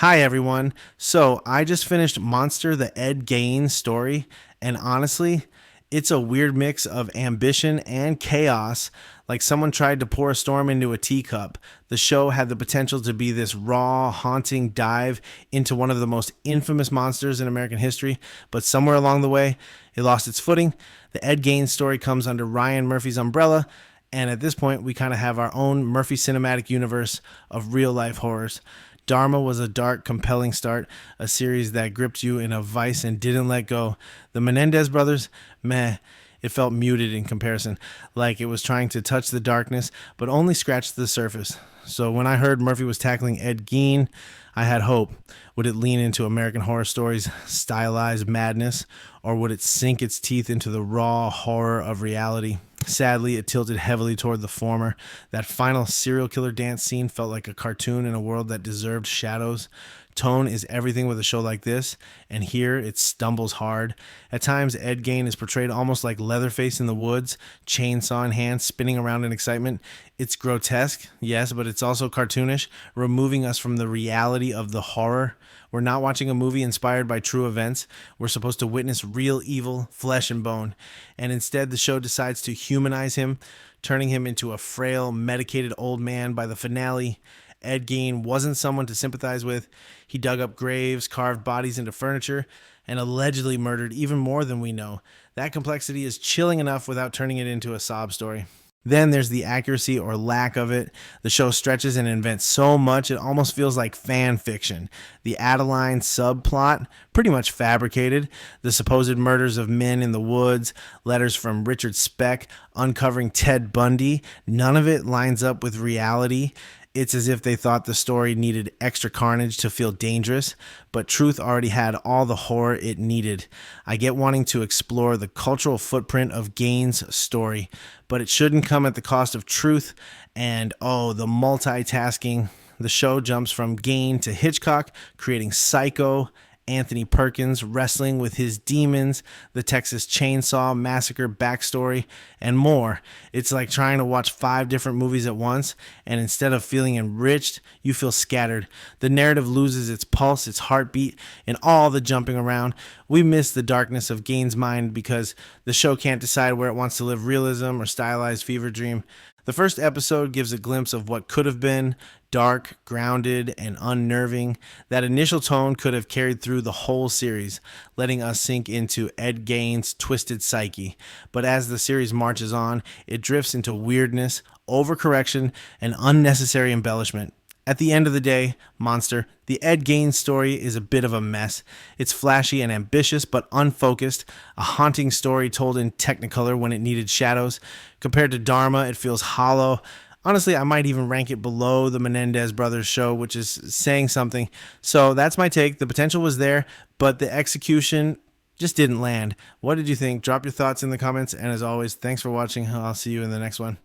Hi, everyone. So, I just finished Monster, the Ed Gein Story, and honestly, it's a weird mix of ambition and chaos, like someone tried to pour a storm into a teacup. The show had the potential to be this raw, haunting dive into one of the most infamous monsters in American history, but somewhere along the way, it lost its footing. The Ed Gein Story comes under Ryan Murphy's umbrella, and at this point, we kind of have our own Murphy cinematic universe of real life horrors. Dharma was a dark, compelling start, a series that gripped you in a vice and didn't let go. The Menendez brothers, meh, it felt muted in comparison, like it was trying to touch the darkness, but only scratched the surface. So when I heard Murphy was tackling Ed Gein, I had hope. Would it lean into American Horror Story's stylized madness, or would it sink its teeth into the raw horror of reality? Sadly, it tilted heavily toward the former. That final serial killer dance scene felt like a cartoon in a world that deserved shadows. Tone is everything with a show like this, and here it stumbles hard. At times, Ed Gein is portrayed almost like Leatherface in the woods, chainsaw in hand, spinning around in excitement. It's grotesque, yes, but it's also cartoonish, removing us from the reality of the horror. We're not watching a movie inspired by true events. We're supposed to witness real evil, flesh and bone. And instead, the show decides to humanize him, turning him into a frail, medicated old man by the finale. Ed Gein wasn't someone to sympathize with. He dug up graves, carved bodies into furniture, and allegedly murdered even more than we know. That complexity is chilling enough without turning it into a sob story. Then there's the accuracy or lack of it. The show stretches and invents so much it almost feels like fan fiction. The Adeline subplot, pretty much fabricated. The supposed murders of men in the woods, letters from Richard Speck, uncovering Ted Bundy, none of it lines up with reality. It's as if they thought the story needed extra carnage to feel dangerous, but truth already had all the horror it needed. I get wanting to explore the cultural footprint of Gein's story, but it shouldn't come at the cost of truth and, oh, the multitasking. The show jumps from Gein to Hitchcock, creating Psycho, Anthony Perkins wrestling with his demons, the Texas Chainsaw Massacre backstory, and more. It's like trying to watch 5 different movies at once, and instead of feeling enriched, you feel scattered. The narrative loses its pulse, its heartbeat, and all the jumping around. We miss the darkness of Gein's mind because the show can't decide where it wants to live realism or stylized fever dream. The first episode gives a glimpse of what could have been dark, grounded, and unnerving. That initial tone could have carried through the whole series, letting us sink into Ed Gein's twisted psyche. But as the series marches on, it drifts into weirdness, overcorrection, and unnecessary embellishment. At the end of the day, Monster, the Ed Gein story is a bit of a mess. It's flashy and ambitious, but unfocused. A haunting story told in Technicolor when it needed shadows. Compared to Dharma, it feels hollow. Honestly, I might even rank it below the Menendez brothers show, which is saying something. So that's my take. The potential was there, but the execution just didn't land. What did you think? Drop your thoughts in the comments. And as always, thanks for watching. I'll see you in the next one.